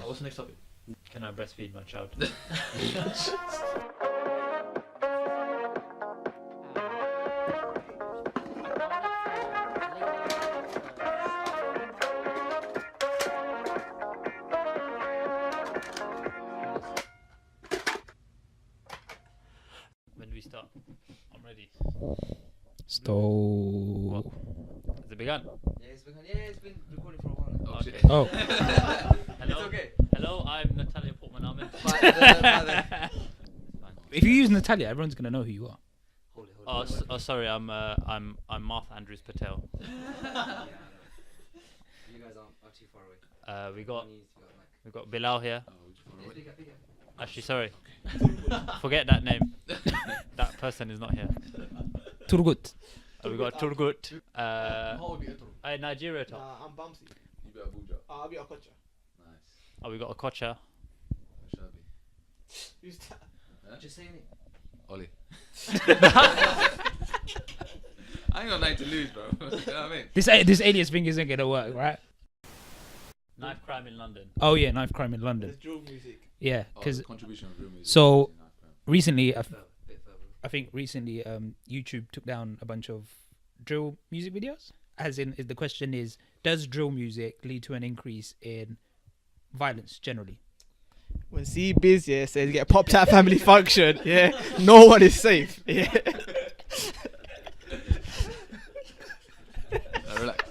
What's the next topic? Can I breastfeed my child? When do we start? I'm ready. Stole. Has it begun? Yeah, it's been recording for a while now. Oh, okay. Oh. Hello. It's okay. Hello, I'm Natalia Portman Ahmed. If you use Natalia, everyone's gonna know who you are. Oh, sorry. I'm Marth Andrews Patel. You guys are too far away. We got Bilal here. Yeah, bigger. Actually, sorry. Forget that name. That person is not here. Turgut. We got Turgut. How old are you? Nigeria top. I'm Bamsi. You better Abuja. I'll be Okocha. Nice. We got Okocha. Who's that? Huh? Just saying it. Ollie. I ain't got nothing to lose, bro. You know what I mean? This alias thing isn't gonna work, right? Knife crime in London. Oh yeah, knife crime in London. There's drill music. Yeah, Oh, because the contribution of real music. so in that crowd. recently, Bit further. I think recently, YouTube took down a bunch of drill music videos. As in, the question is, does drill music lead to an increase in violence generally? When C-Biz says get popped at family function, no one is safe. Yeah. Relax.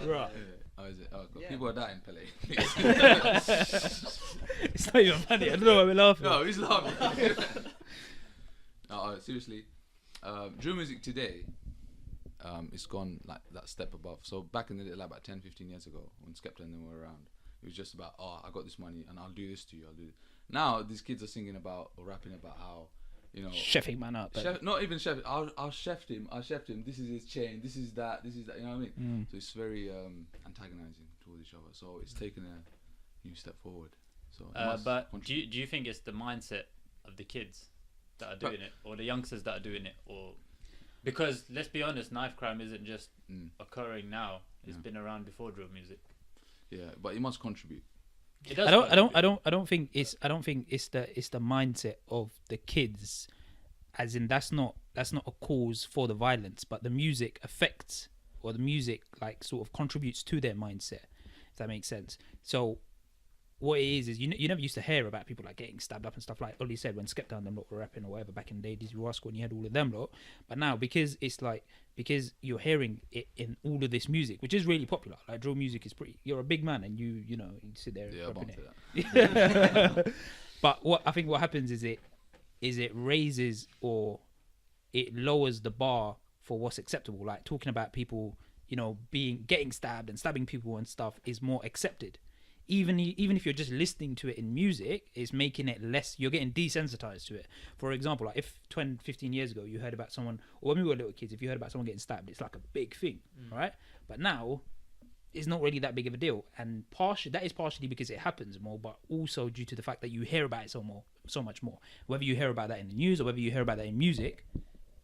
Right. How is it? Oh, God. People are dying, Pele. It's not even funny. I don't know why we're laughing. No, who's laughing? No, seriously. Drill music today, it's gone like that step above. So back in the day, like about 10, 15 years ago, when Skepta and them were around, it was just about, I got this money and I'll do this to you. I'll do this. Now these kids are singing about or rapping about how, Chefing man up. not even chef. I'll chef him. This is his chain. This is that. You know what I mean? So it's very antagonizing towards each other. So it's taken a new step forward. So But do you think it's the mindset of the kids that are doing it, or the youngsters that are doing it, or because let's be honest, knife crime isn't just occurring now. It's been around before drill music. Yeah, but you must contribute. It does I don't think it's the mindset of the kids, as in that's not a cause for the violence, but the music affects, or the music like sort of contributes to their mindset, if that makes sense. So what it is you never used to hear about people like getting stabbed up and stuff, like Ollie said, when Skepta and them lot were rapping or whatever back in the day, Dizzy Rascal, and you had all of them lot. But now because you're hearing it in all of this music, which is really popular, like drill music is pretty, you're a big man and you sit there Yeah, rapping I it. But what happens is it raises or it lowers the bar for what's acceptable. Like talking about people, getting stabbed and stabbing people and stuff is more accepted. Even if you're just listening to it in music, it's making it less, you're getting desensitized to it. For example, like if 15 years ago you heard about someone, or when we were little kids, if you heard about someone getting stabbed, it's like a big thing, right? But now it's not really that big of a deal, and that is partially because it happens more, but also due to the fact that you hear about it so much more. Whether you hear about that in the news or whether you hear about that in music,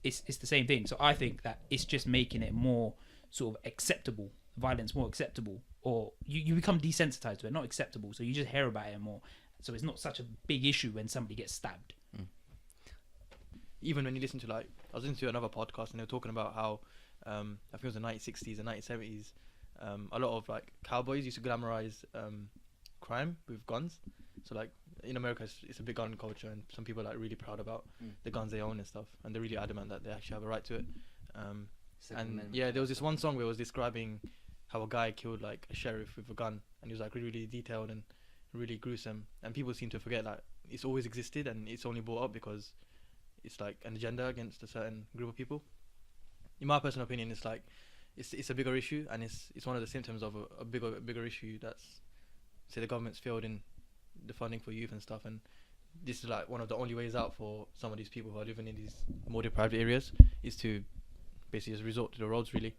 it's the same thing. So I think that it's just making it more sort of acceptable, violence more acceptable, or you become desensitized to it, not acceptable, so you just hear about it more, so it's not such a big issue when somebody gets stabbed. Even when you listen to, like, I was listening to another podcast and they were talking about how I think it was the 1960s and 1970s, a lot of like cowboys used to glamorize crime with guns. So like in America it's a big gun culture, and some people are like really proud about the guns they own and stuff, and they're really adamant that they actually have a right to it. And yeah, there was this one song where it was describing how a guy killed like a sheriff with a gun, and it was like really, really detailed and really gruesome, and people seem to forget that it's always existed and it's only brought up because it's like an agenda against a certain group of people. In my personal opinion, it's like it's a bigger issue, and it's one of the symptoms of a bigger issue. That's, say, the government's failed in the funding for youth and stuff, and this is like one of the only ways out for some of these people who are living in these more deprived areas, is to basically just resort to the roads, really.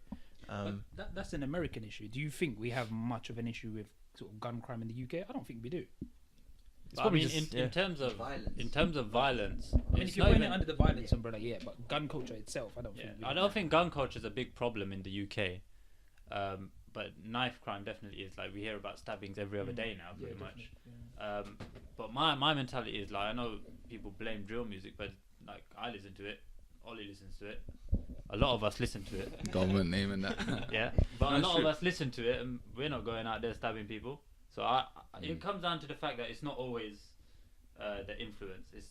But that's an American issue. Do you think we have much of an issue with sort of gun crime in the UK? I don't think we do. But I mean, in terms of violence, I mean, if you're putting it under the violence umbrella, yeah, but gun culture itself, I don't think. I don't think gun culture is a big problem in the UK. but knife crime definitely is. Like we hear about stabbings every other day now, pretty much. But my mentality is like, I know people blame drill music, but like I listen to it, Ollie listens to it, a lot of us listen to it. Government naming that. Yeah, but No, a it's lot true. of us listen to it, and we're not going out there stabbing people. So it comes down to the fact that it's not always the influence; it's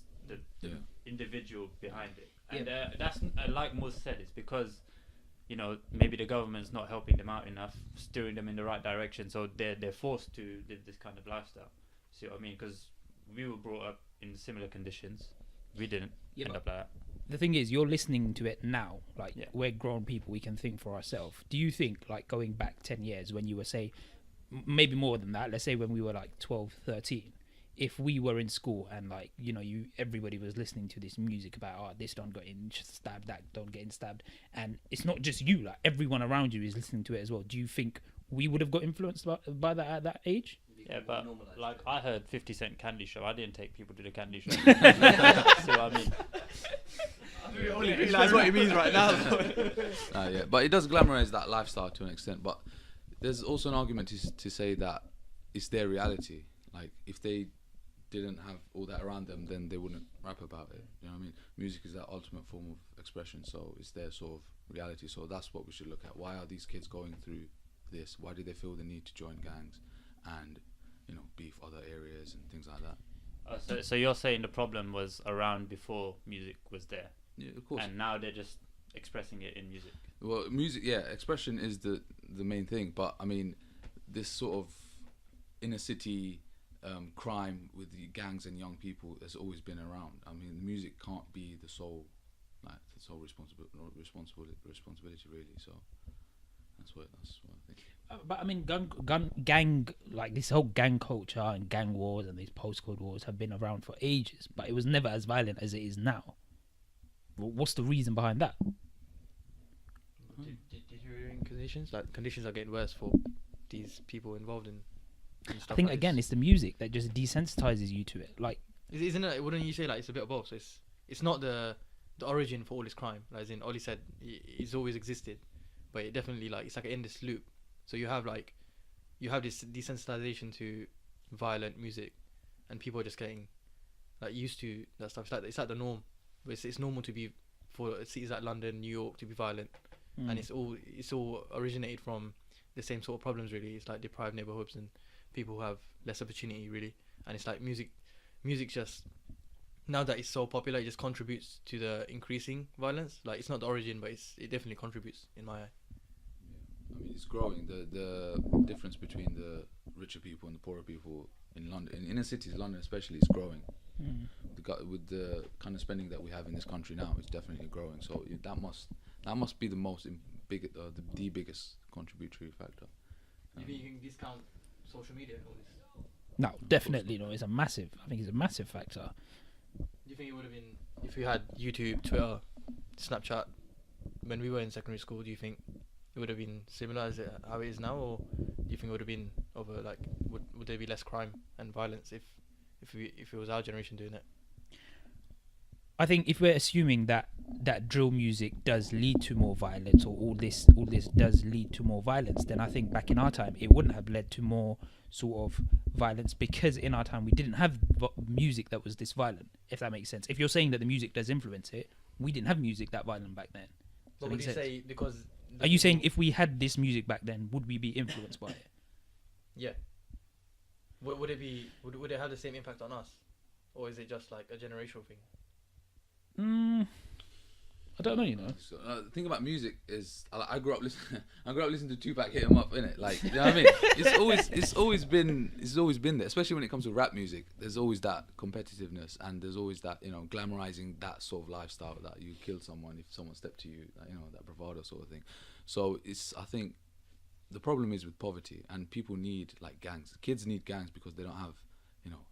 the individual behind it. And that's like Muzz said, it's because maybe the government's not helping them out enough, steering them in the right direction, so they're forced to live this kind of lifestyle. See what I mean? Because we were brought up in similar conditions. We didn't end up like that. The thing is, you're listening to it now. Like, we're grown people, we can think for ourselves. Do you think, like, going back 10 years when you were, say, maybe more than that, let's say when we were like 12, 13, if we were in school and like, everybody was listening to this music about, this don't get in stabbed, that don't get in stabbed, and it's not just you, like everyone around you is listening to it as well. Do you think we would have got influenced by that at that age? Yeah, but like I heard 50 Cent Candy Show. I didn't take people to the Candy Show. See what I mean? We only realise what it means right now. Yeah, but it does glamorize that lifestyle to an extent. But there's also an argument to say that it's their reality. Like if they didn't have all that around them, then they wouldn't rap about it. You know what I mean? Music is that ultimate form of expression, so it's their sort of reality. So that's what we should look at. Why are these kids going through this? Why do they feel the need to join gangs and beef other areas and things like that? So you're saying the problem was around before music was there? Yeah, of course. And now they're just expressing it in music. Well, music, expression is the main thing. But I mean, this sort of inner city crime with the gangs and young people has always been around. I mean, music can't be the sole responsibility really. So that's what I think. But I mean, gang, like this whole gang culture and gang wars and these postcode wars have been around for ages, but it was never as violent as it is now. What's the reason behind that? Did you hear in conditions? Like conditions are getting worse for these people involved in stuff. I think like again, this. it's the music that just desensitizes you to it. Like, Isn't it? Wouldn't you say like it's a bit of both? So it's not the origin for all this crime. Like, as in Ollie said, it's always existed, but it definitely it's like an endless loop. So you have this desensitization to violent music, and people are just getting like used to that stuff. It's like the norm. It's normal to be for cities like London, New York to be violent, and it's all originated from the same sort of problems really. It's like deprived neighborhoods and people who have less opportunity really, and it's like music just now that it's so popular, it just contributes to the increasing violence. Like it's not the origin, but it definitely contributes in my eye. I mean, it's growing. The difference between the richer people and the poorer people in London, in inner cities, London especially, is growing. With the kind of spending that we have in this country now, it's definitely growing. So that must be the the biggest contributory factor. You think you can discount social media and all this? no, definitely no. It's a massive. I think it's a massive factor. Do you think it would have been if we had YouTube, Twitter, Snapchat when we were in secondary school? Do you think it would have been similar as how it is now, or do you think it would have been over like would there be less crime and violence if it was our generation doing it? I think if we're assuming that drill music does lead to more violence, or all this does lead to more violence, then I think back in our time it wouldn't have led to more sort of violence, because in our time we didn't have music that was this violent, if that makes sense. If you're saying that the music does influence it, we didn't have music that violent back then. What would you say? Because are you saying if we had this music back then, would we be influenced by it? Yeah. Would it be? Would it have the same impact on us, or is it just like a generational thing? I don't know. You know. So, the thing about music is, I grew up listening to Tupac, hit 'em up, innit? Like, you know what I mean? It's always been there, especially when it comes to rap music. There's always that competitiveness, and there's always that glamorizing that sort of lifestyle that you kill someone if someone stepped to you, that bravado sort of thing. So I think the problem is with poverty, and people need like gangs. Kids need gangs because they don't have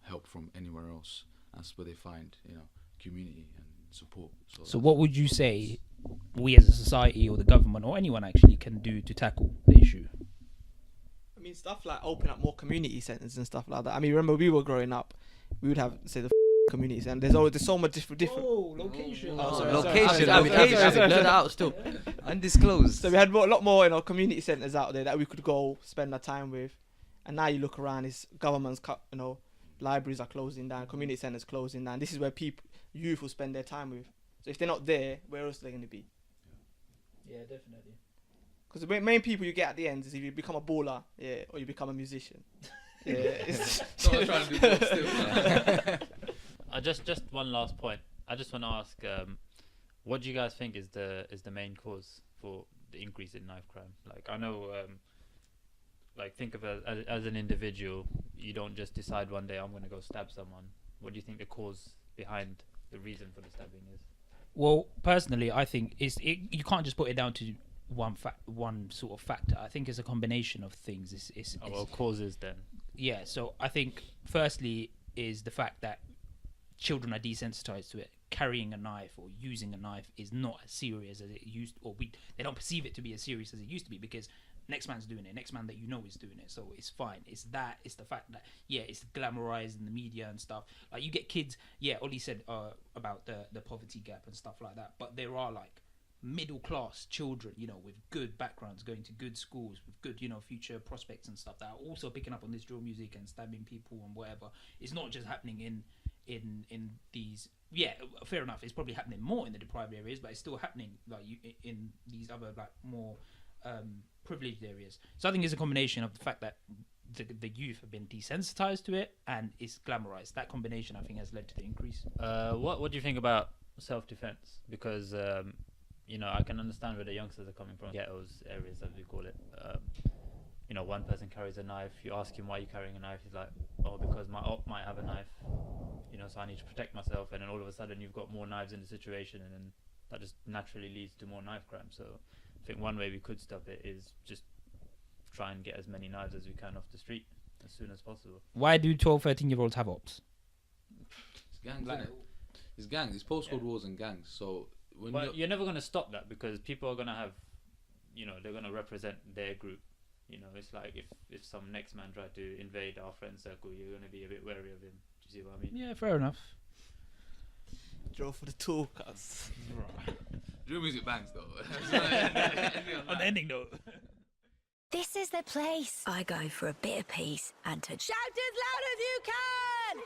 help from anywhere else. That's where they find community and support. So what would you say we as a society or the government or anyone actually can do to tackle the issue? I mean, stuff like open up more community centres and stuff like that. I mean, remember we were growing up, we would have, say, the community centre. There's so much different. Location. Oh, sorry, Location, sorry. location. Sorry. Blur that out still. Undisclosed. So we had a lot more, community centres out there that we could go spend our time with. And now you look around, it's governments, libraries are closing down, community centres closing down. This is where youth will spend their time with. So if they're not there, where else are they going to be? Yeah, definitely. Because the main people you get at the end is if you become a baller, or you become a musician. It's So I'm trying to do both still. Just one last point. I just want to ask, what do you guys think is the main cause for the increase in knife crime? Like, I know, think of it as an individual, you don't just decide one day I'm going to go stab someone. What do you think the cause behind the reason for the stabbing is? Well, personally, I think you can't just put it down to one sort of factor. I think it's a combination of things. It's causes then. Yeah, so I think firstly is the fact that children are desensitized to it. Carrying a knife or using a knife is not as serious as it used, they don't perceive it to be as serious as it used to be because next man's doing it, next man that you know is doing it, so it's fine. It's the fact that it's glamorized in the media and stuff. Like you get kids, Ollie said about the poverty gap and stuff like that, but there are like middle class children, with good backgrounds, going to good schools, with good, future prospects and stuff that are also picking up on this drill music and stabbing people and whatever. It's not just happening in these. Yeah, fair enough. It's probably happening more in the deprived areas, but it's still happening in these other more privileged areas. So I think it's a combination of the fact that the youth have been desensitized to it and it's glamorized. That combination, I think, has led to the increase. What do you think about self-defense? Because I can understand where the youngsters are coming from. Ghettos areas, as we call it. One person carries a knife. You ask him why you're carrying a knife. He's like, oh, because my op might have a knife. So I need to protect myself. And then all of a sudden you've got more knives in the situation, and then that just naturally leads to more knife crime. So I think one way we could stop it is just try and get as many knives as we can off the street as soon as possible. Why do 12, 13-year-olds have ops? It's gangs, innit? It's gangs. It's postcode wars and gangs. So you're never going to stop that because people are going to have, they're going to represent their group. It's like if some next man tried to invade our friend circle, you're going to be a bit wary of him. Do you see what I mean? Yeah, fair enough. Draw for the tool, cuz. drill music bangs though. On the ending note. This is the place. I go for a bit of peace and to shout as loud as you can.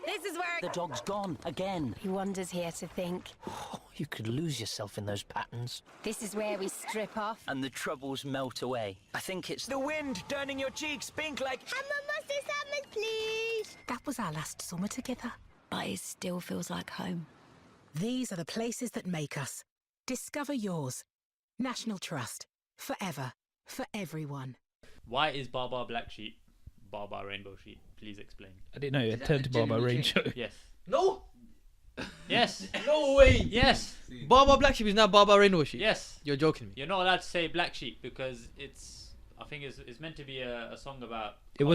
This is where the dog's gone again. He wanders here to think. Oh, you could lose yourself in those patterns. This is where we strip off and the troubles melt away. I think it's the wind turning your cheeks pink like Hammer mustard salmon, please. That was our last summer together, but it still feels like home. These are the places that make us. Discover yours. National Trust. Forever. For everyone. Why is Baa Baa Black Sheep Baa Baa Rainbow Sheep? Please explain. I didn't know it turned to Baa Baa Rainbow. Yes. No. Yes. No way. Yes. Baa Baa Black Sheep is now Baa Baa Rainbow Sheep. Yes. You're joking me. You're not allowed to say Black Sheep because I think it's meant to be a song about. It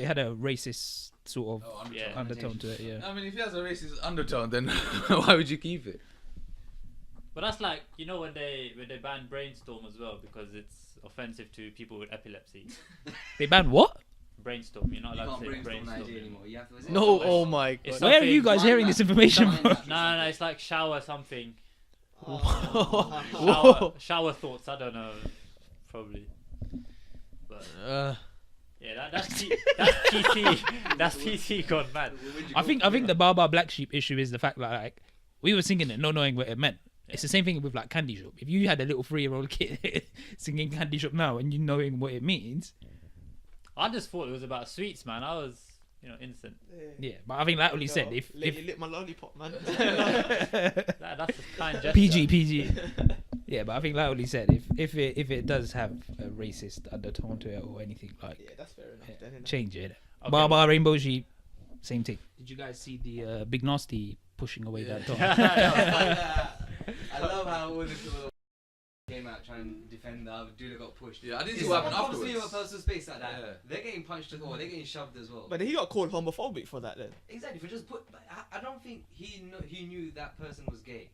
had a racist sort of undertone to it. Yeah. I mean, if it has a racist undertone, then why would you keep it? But that's like when they banned Brainstorm as well because it's offensive to people with epilepsy. They banned what? Brainstorm. You're not allowed to say brainstorm brainstorm anymore. You have to No, oh my god. Where are you guys hearing this information from? No, it's like shower something. Whoa. Shower thoughts. I don't know. Probably. But yeah, that's PC. That's PC gone mad. I think the Baa Baa Black Sheep issue is the fact that like we were singing it not knowing what it meant. It's the same thing with like Candy Shop. If you had a little 3-year-old kid singing Candy Shop now and you knowing what it means, I just thought it was about sweets, man. I was, innocent. Yeah, but I think like Oli said, if you lit my lollipop, man. That's a kind gesture. PG. Yeah, but I think like Oli said, if it does have a racist undertone to it or anything like, that's fair enough. Then, innit? change it. Okay. Baa Baa Rainbow Sheep, same thing. Did you guys see the Big Nasty pushing away that dog? I love how all the people came out trying to defend the other dude that got pushed. Yeah, I didn't see If what happened someone comes to me afterwards. with a personal space like that, Yeah. they're getting punched as well, they're getting shoved as well. But he got called homophobic for that then. Exactly, for just I don't think he knew that person was gay.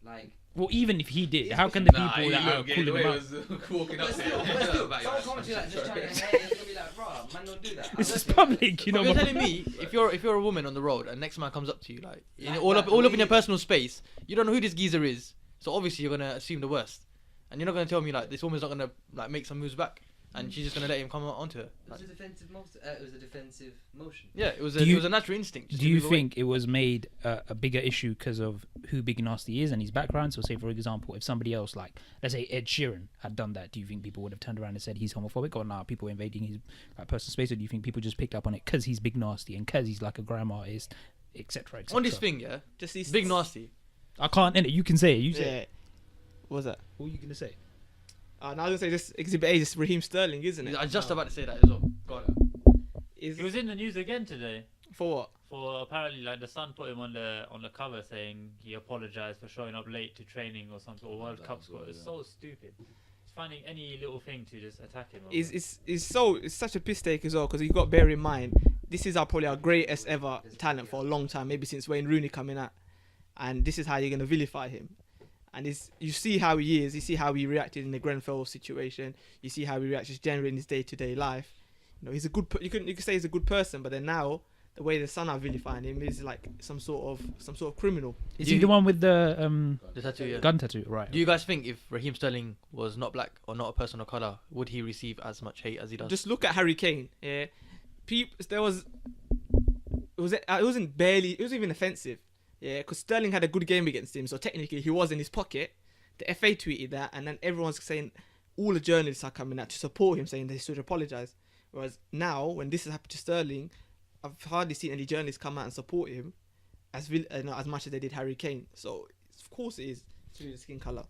Like, Well, even if he did, It's- how can the Nah, people you that are look, the calling way him it out? was walking up but to still, him. but still, Back someone your commenting like just sorry. chatting their head, it's gonna be like, bruh, man, don't do that. This is public, you But know. you're but- telling me if you're a woman on the road and next man comes up to you like Like all that, up the all way up in your he- personal space, you don't know who this geezer is, so obviously you're gonna assume the worst, and you're not gonna tell me like this woman's not gonna like make some moves back, and she's just gonna let him come onto her. It was a defensive motion. It was a defensive motion. Yeah, it was Do you- a natural instinct. just Do to you move away. think it was made a bigger issue because of who Big Nasty is and his background? So, say for example, if somebody else, like let's say Ed Sheeran, had done that, do you think people would have turned around and said he's homophobic, or nah, people invading his like, personal space? Or do you think people just picked up on it because he's Big Nasty and because he's like a grime artist, etc. on this thing? Yeah, Just these big nasty. I can't end it. You can say it. You say Yeah. it. What was that? What are you gonna say? Now I was gonna say just Exhibit A, just Raheem Sterling, isn't it? I was just about to say that as well. Go on. Is He was in the news again today. for what? For apparently, like the Sun put him on the cover saying he apologized for showing up late to training or something, or World that Cup as squad. well, It's yeah. so stupid. It's finding any little thing to just attack him. over. It's such a piss take as well, because you got to bear in mind this is probably our greatest ever talent for a long time, maybe since Wayne Rooney coming out, and this is how you're gonna vilify him. And you see how he is, you see how he reacted in the Grenfell situation, you see how he reacts just generally in his day-to-day life. You know, he's a good. You can say he's a good person, but then now the way the Sun are vilifying him is like some sort of criminal. Is he the one with the The tattoo. Yeah. gun tattoo? Right. Do you guys think if Raheem Sterling was not black or not a person of color, would he receive as much hate as he does? Just look at Harry Kane. Yeah, it wasn't even offensive. Yeah, because Sterling had a good game against him, so technically he was in his pocket. The FA tweeted that, and then everyone's saying, all the journalists are coming out to support him, saying they should apologise. Whereas now, when this has happened to Sterling, I've hardly seen any journalists come out and support him as much as they did Harry Kane. So of course it is. It's really the skin colour.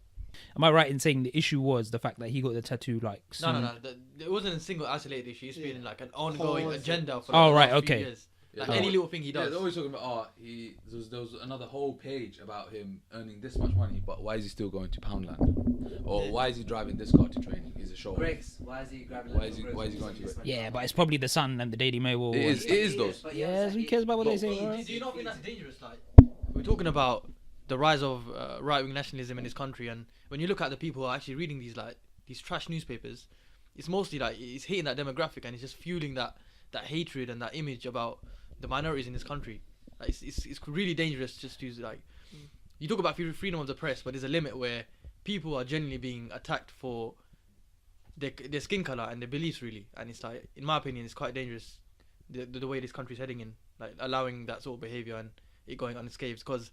Am I right in saying the issue was the fact that he got the tattoo like? No. It wasn't a single isolated issue. It's been like an ongoing Cause- agenda for Oh, the right, last few okay. years. Yeah, Like they're any always- little thing he Yeah, does. they're always talking about there was another whole page about him earning this much money, but why is he still going to Poundland? Or why is he driving this car to training? He's a show. Greg's, why is he grabbing? Why is he going to it? Yeah, but it's probably the Sun and the Daily Mail. It is those. Yes, who cares about what they say? Do Right? you not think that's dangerous? Like, we're talking about the rise of right-wing nationalism in this country, and when you look at the people who are actually reading these trash newspapers, it's mostly like it's hitting that demographic, and it's just fueling that hatred and that image about the minorities in this country. Like, it's really dangerous just to like. You talk about freedom of the press, but there's a limit where people are genuinely being attacked for their skin color and their beliefs, really. And it's like, in my opinion, it's quite dangerous the way this country's heading in, like allowing that sort of behavior and it going unscathed. Because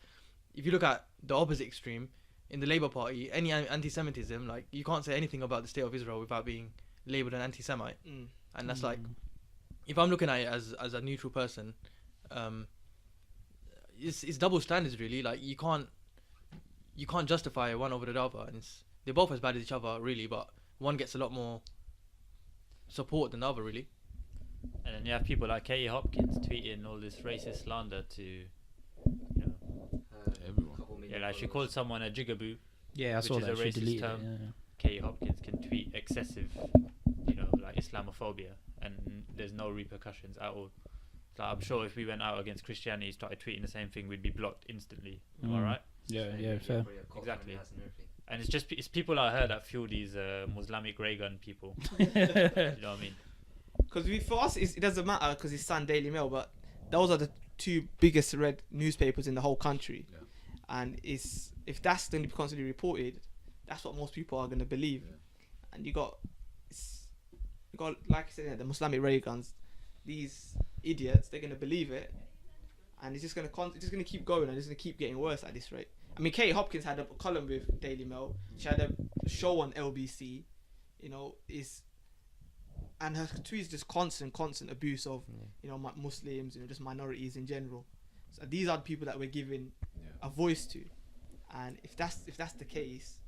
if you look at the opposite extreme in the Labour Party, any anti-Semitism, like you can't say anything about the state of Israel without being labelled an anti-Semite, and that's like, if I'm looking at it as a neutral person, it's double standards, really. Like you can't justify one over the other, and they're both as bad as each other, really, but one gets a lot more support than the other, really. And then you have people like Katie Hopkins tweeting all this racist slander to, you know, Everyone. yeah, like she called someone a jigaboo. Yeah, I Which saw is that. a She racist deleted term. it. Yeah. Katie Hopkins can tweet excessive, you know, like Islamophobia, and there's no repercussions at all. So I'm sure if we went out against Christianity, started tweeting the same thing, we'd be blocked instantly. Am I right? Yeah, fair. Exactly. And it's people out here that fuel these Muslimic ray gun people. You know what I mean? Because for us, it doesn't matter because it's Sun Daily Mail, but those are the two biggest read newspapers in the whole country. Yeah. And if that's going to be constantly reported, that's what most people are going to believe. Yeah. And you got like I said, the Muslimic ray guns. These idiots, they're going to believe it, and it's just going to keep going, and it's going to keep getting worse at this rate. I mean, Katie Hopkins had a column with Daily Mail. She had a show on LBC. You know, and her tweets just constant abuse of Muslims, just minorities in general. So these are the people that we're giving a voice to, and if that's the case,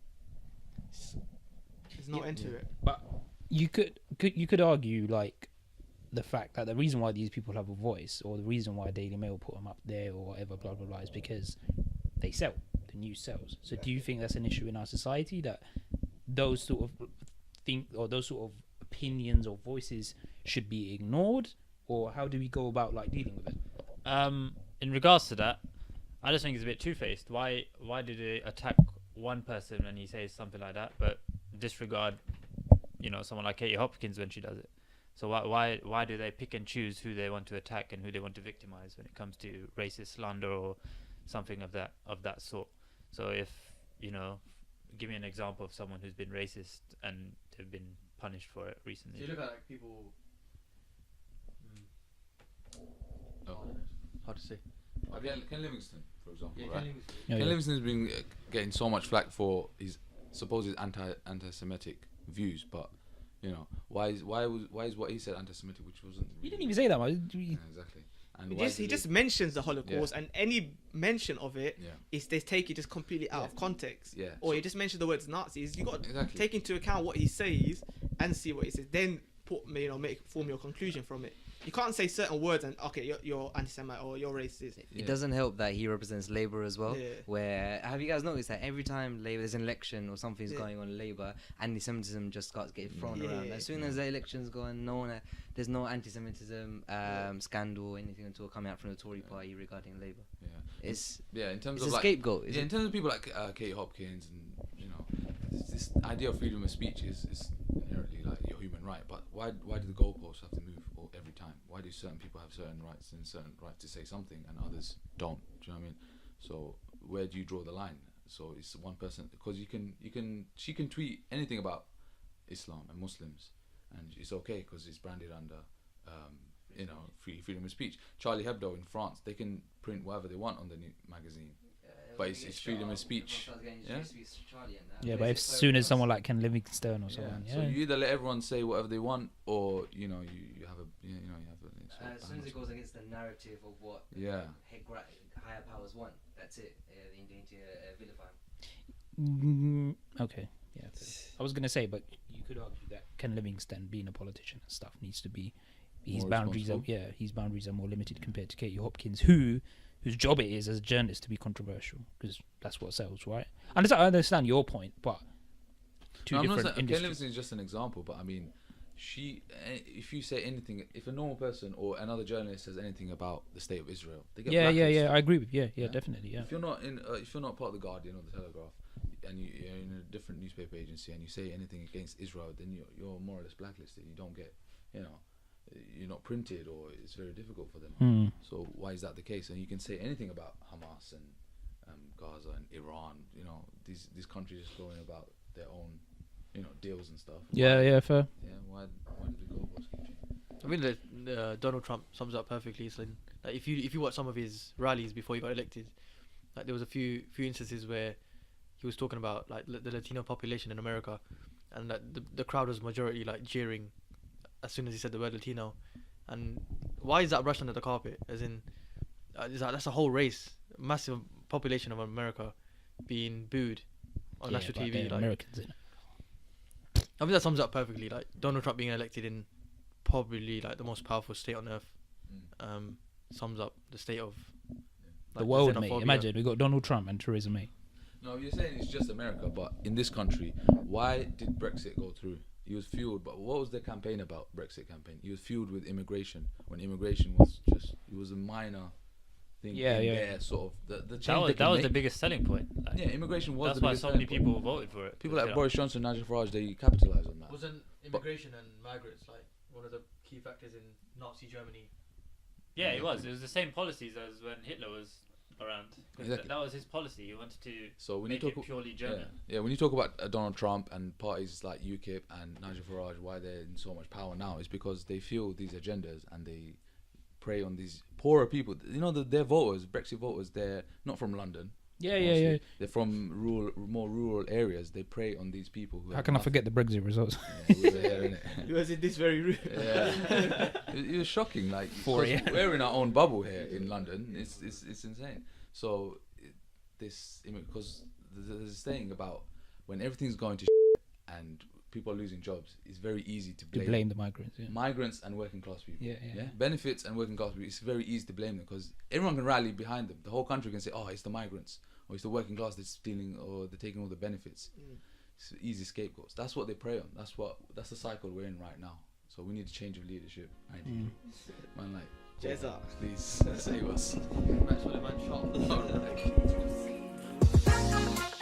there's no end to it. But you could argue like the fact that the reason why these people have a voice, or the reason why Daily Mail put them up there or whatever, blah blah blah, is because they sell. The news sells. So do you think that's an issue in our society, that those sort of those sort of opinions or voices should be ignored, or how do we go about like dealing with it? In regards to that, I just think it's a bit two-faced. Why did they attack one person when he says something like that, but disregard, someone like Katie Hopkins when she does it? So why do they pick and choose who they want to attack and who they want to victimize when it comes to racist slander or something of that sort? So if give me an example of someone who's been racist and they've been punished for it recently. So you look at like people. Oh. Hard to say. Ken Livingstone, for example, Yeah, right? Ken Livingstone. Yeah, Ken Livingstone's been getting so much flack for his supposed anti-Semitic views, but why is what he said anti-Semitic, which wasn't? You didn't even say that, man. Yeah, exactly. And He just mentions the Holocaust, and any mention of it is they take it just completely out of context. Yeah. Or he just mentioned the words Nazis. You got to Exactly. take into account what he says and see what he says. Then form your conclusion from it. You can't say certain words and okay, you're anti-Semite or you're racist. It doesn't help that he represents Labour as well. Yeah. Where have you guys noticed that every time Labour there's an election or something's going on in Labour, anti-Semitism just starts getting thrown around. As soon as the election's going, there's no anti-Semitism scandal or anything at all coming out from the Tory party regarding Labour. Yeah. It's in terms it's of a scapegoat. in terms of people like Katie Hopkins and this idea of freedom of speech is inherently like your human right. But why do the goalposts have to move every time? Why do certain people have certain rights and certain rights to say something and others don't? Do you know what I mean? So where do you draw the line? So it's one person, because she can tweet anything about Islam and Muslims, and it's okay because it's branded under freedom of speech. Charlie Hebdo in France, they can print whatever they want on the new magazine, but it's freedom of speech. Yeah, but if soon as someone like Ken Livingstone or someone, So you either let everyone say whatever they want, or you have a as soon as it goes against the narrative of what higher powers want, that's it. They need to vilify him. Okay, yeah. I was gonna say, but you could argue that Ken Livingstone, being a politician and stuff, needs to be his More boundaries are responsible. his boundaries are more limited compared to Katie Hopkins, whose job it is as a journalist to be controversial, because that's what sells, right? I understand your point, but two I'm not different saying Ken industries. Livingstone is just an example, but I mean, if you say anything, if a normal person or another journalist says anything about the state of Israel, they get blacklisted. I agree with definitely, yeah. If you're not if you're not part of the Guardian or the Telegraph, and you're in a different newspaper agency and you say anything against Israel, then you're more or less blacklisted. You don't get, you're not printed, or it's very difficult for them. So why is that the case? And you can say anything about Hamas and Gaza and Iran. These countries just going about their own, deals and stuff. Yeah, fair. Yeah, why did the goalposts keep changing? I mean, Donald Trump sums it up perfectly. So, like, if you watch some of his rallies before he got elected, like there was a few instances where he was talking about like the Latino population in America, and that the crowd was majority like jeering as soon as he said the word Latino. And why is that brushed under the carpet? As in, that's a whole race, massive population of America being booed on national but TV. they're Like, Americans, innit? I mean, that sums up perfectly. Like Donald Trump being elected in probably like the most powerful state on earth, sums up the state of The world, mate. xenophobia. Imagine we got Donald Trump and Theresa May. No, you're saying it's just America, but in this country, why did Brexit go through? He was fueled, but what was the campaign about? Brexit campaign. He was fueled with immigration, when immigration was it was a minor thing. There, sort of the change That was the biggest selling point. Like, immigration was. That's the why biggest so many selling point. people voted for it. People like Boris Johnson, Nigel Farage, they capitalised on that. Wasn't immigration and migrants like one of the key factors in Nazi Germany? Yeah, it was. It was the same policies as when Hitler was around. 'Cause Exactly. that was his policy. He wanted to So when make you it talk purely German. Yeah, when you talk about Donald Trump and parties like UKIP and Nigel Farage, why they're in so much power now is because they fuel these agendas and they prey on these poorer people. Their voters, Brexit voters, they're not from London. Yeah. They're from more rural areas. They prey on these people. Who How have can I nothing. forget the Brexit results? Yeah, we were there, innit? Was it this very rude? Yeah, it was shocking. Like, 4 'cause a.m. we're in our own bubble here in London. It's insane. So because there's a saying about when everything's going to and people are losing jobs, it's very easy to blame the migrants. Yeah. migrants and working class people. Yeah. Benefits and working class people. It's very easy to blame them because everyone can rally behind them. The whole country can say, "Oh, it's the migrants," or "It's the working class that's stealing," or "They're taking all the benefits." It's easy scapegoats. That's what they prey on. That's the cycle we're in right now. So we need a change of leadership. Man, like Jezza. Please save us. That's what a man shot.